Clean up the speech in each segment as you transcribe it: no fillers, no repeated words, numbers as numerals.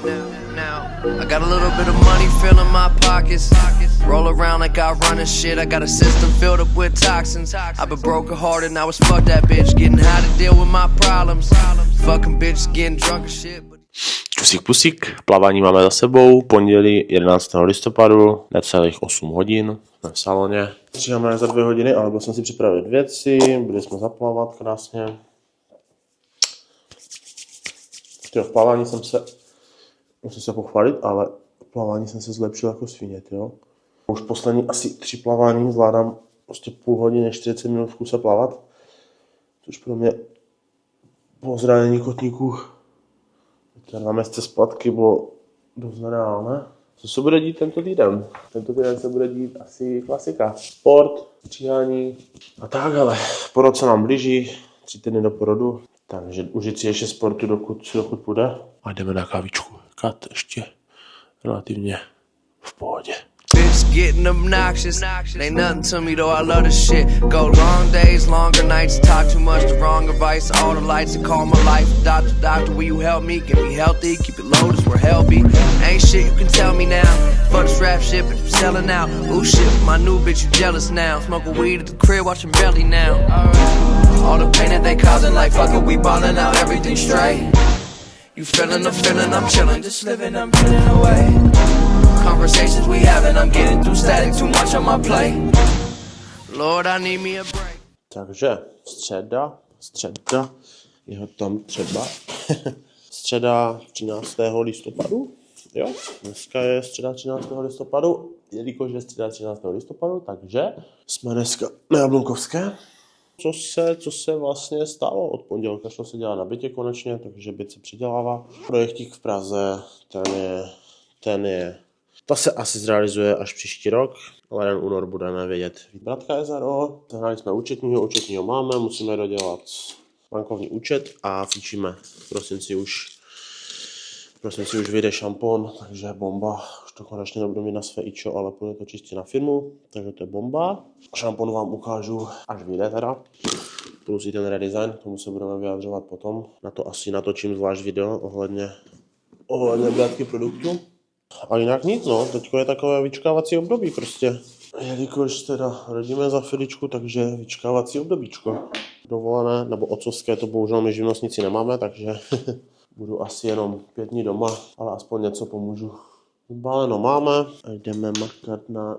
I got a little bit of money filling my pockets. Roll around like I run and shit. I got a system filled up with toxins. I've been broken hearted, now it's fuck that bitch. Getting how to deal with my problems. Fucking bitches getting drunk and shit. Pusík, pusík, plavání máme za sebou, pondělí 11. listopadu, necelých 8 hodin, jsme v saloně. Stříháme za 2 hodiny, ale byl jsem si připravit věci, byli jsme zaplavat krásně. V plavání musím se pochválit, ale v plavání jsem se zlepšil jako svině, jo. Už poslední asi 3 plavání zvládám prostě půl hodiny, 40 minut v kuse plavat, což pro mě po zranění kotníků na městě zpátky bylo dost nereálné. Co se bude dít tento týden? Tento týden se bude dít asi klasika. Sport, stříhání a tak, ale porod se nám blíží, 3 týdny do porodu, takže užít si ještě sportu, dokud půjde. A jdeme na kávičku. Kat ještě relativně v pohodě. Bitch getting obnoxious. Ain't nothing to me though, I love this shit. Go long days, longer nights, talk too much, the wrong advice. All the lights that call my life. Doctor, will you help me? Get me healthy, keep it low, that's where hell be. Ain't shit you can tell me now. Fuck this rap shit, but I'm selling out. Ooh shit, my new bitch, you jealous now. Smoking weed at the crib, watching Belly now. All the pain that they causing, like fuck it, we ballin' out, everything straight. You feeling the feeling, I'm chillin', just living, I'm feeling away. Conversations we having, I'm getting through static, too much on my plate. Lord, I need me a break. Takže středa, jeho tam třeba. Středa 13. listopadu, jo, dneska je středa 13. listopadu, jelikož je středa 13. listopadu, takže jsme dneska na Jablunkovské. Co se vlastně stalo od pondělka, šlo se dělat na bytě konečně, takže byt se přidělává. Projektík v Praze, to se asi zrealizuje až příští rok, leden únor budeme vědět. Bratka Jezero, zahrali jsme účetního máme, musíme dodělat bankovní účet a fičíme. V prosinci už vyjde šampon, takže bomba. Už to konečně nebudu mít na své ičo, ale půjde to čistě na firmu, takže to je bomba. Šampon vám ukážu, až vyjde teda. Plus i ten redesign, k tomu se budeme vyjadřovat potom. Na to asi natočím zvlášť video ohledně bratky produktu. A jinak nic, no, teďko je takové vyčkávací období prostě. Jelikož teda rodíme za Filičku, takže vyčkávací obdobíčko. Dovolené, nebo otcovské, to bohužel my živnostníci nemáme, takže budu asi jenom 5 dní doma, ale aspoň něco pomůžu. Zbaleno máme a jdeme makat na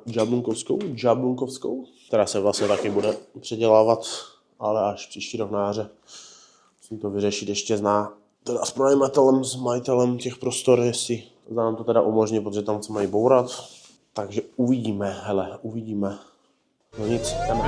Jablunkovskou, která se vlastně taky bude předělávat, ale až příští rok na jaře. Musím to vyřešit ještě teda s pronajímatelem, s majitelem těch prostor, jestli nám to teda umožní, protože tam se mají bourat. Takže uvidíme. No nic, jdeme.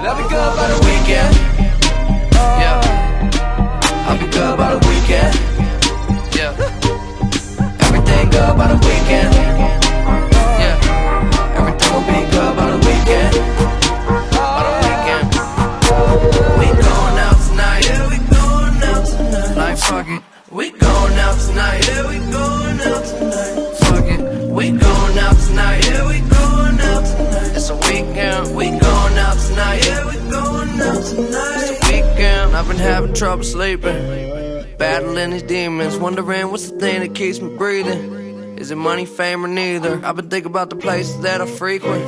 We going out tonight, yeah, we going out tonight. Fuck it, we going out tonight, yeah, we going out tonight. It's a weekend, we going out tonight, yeah, we going out tonight. It's a weekend, I've been having trouble sleeping, battling these demons, wondering what's the thing that keeps me breathing. Is it money, fame, or neither? I've been thinking about the places that I frequent,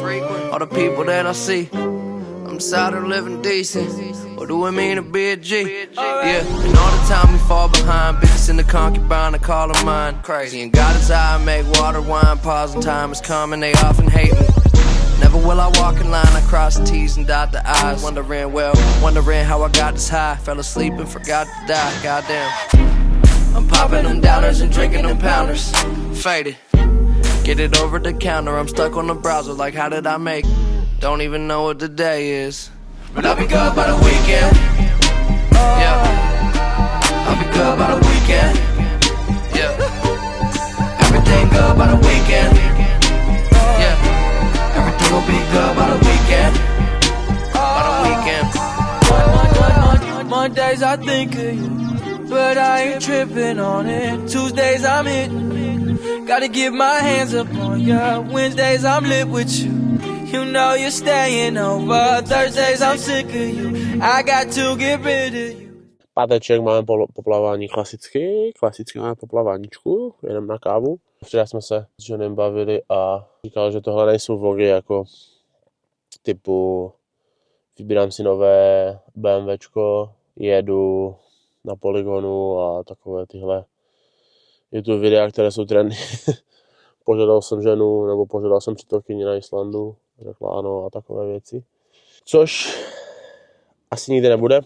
all the people that I see. I'm tired of living decent. What do it mean to be a G? Yeah, and all the time we fall behind. Bitches in the concubine, I call them mine. Crazy, and God is I make water, wine, pause, and time is coming. They often hate me. Never will I walk in line. I cross the T's and dot the I's. Wondering how I got this high. Fell asleep and forgot to die. Goddamn. I'm popping them downers and drinking them pounders. Faded. Get it over the counter. I'm stuck on the browser. Like, how did I make it? Don't even know what the day is. But I'll be good by the weekend. Yeah, I'll be good by the weekend. Yeah, everything good by the weekend. Yeah, everything will be good by the weekend. By the weekend. Mondays I think of you, but I ain't tripping on it. Tuesdays I'm hitting, gotta get my hands up on ya. Wednesdays I'm lit with you. You know you're staying over. Thursdays I'm sick of you. I got to get rid of you. Páteček máme poplavání klasicky máme poplaváníčku, jedeme na kávu. Včera jsme se s Johnem bavili a říkal, že tohle nejsou vlogy jako typu vybírám si nové BMWčko, jedu na polygonu a takové tyhle YouTube videa, které jsou trendy. Požádal jsem ženu, nebo požádal jsem přítelkyni na Islandu, řekla ano a takové věci. Což asi nikdy nebude,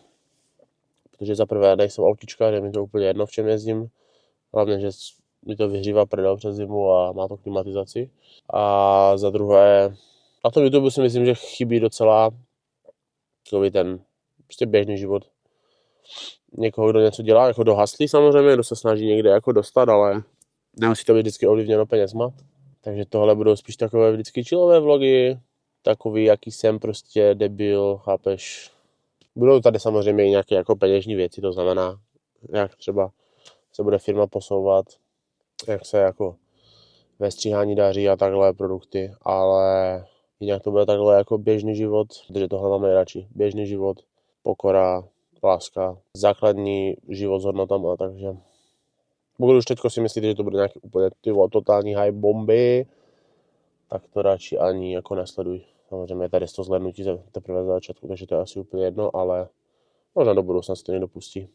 protože za prvé nejsem autička, že mi to úplně jedno, v čem jezdím. Hlavně, že mi to vyhřívá prdel přes zimu a má to klimatizaci. A za druhé, na tom YouTube si myslím, že chybí docela takový ten prostě běžný život. Někoho, kdo něco dělá, jako dohaslí samozřejmě, kdo se snaží někde jako dostat, ale nemusí to být vždycky ovlivněno penězma. Takže tohle budou spíš takové vždycky chillové vlogy, takový, jaký jsem prostě debil, chápeš. Budou tady samozřejmě i nějaké jako peněžní věci, to znamená, jak třeba se bude firma posouvat, jak se jako ve stříhání daří a takhle produkty, ale jinak to bude takhle jako běžný život, protože tohle mám nejradši. Běžný život, pokora, láska, základní život s hodnotama, takže pokud už teďko si myslíte, že to bude nějaký úplně totální high bomby, tak to radši ani jako nesleduj. Samozřejmě je tady 100 zhlédnutí teprve za začátku, takže to je asi úplně jedno, ale možná do budoucna se to někdo pustí.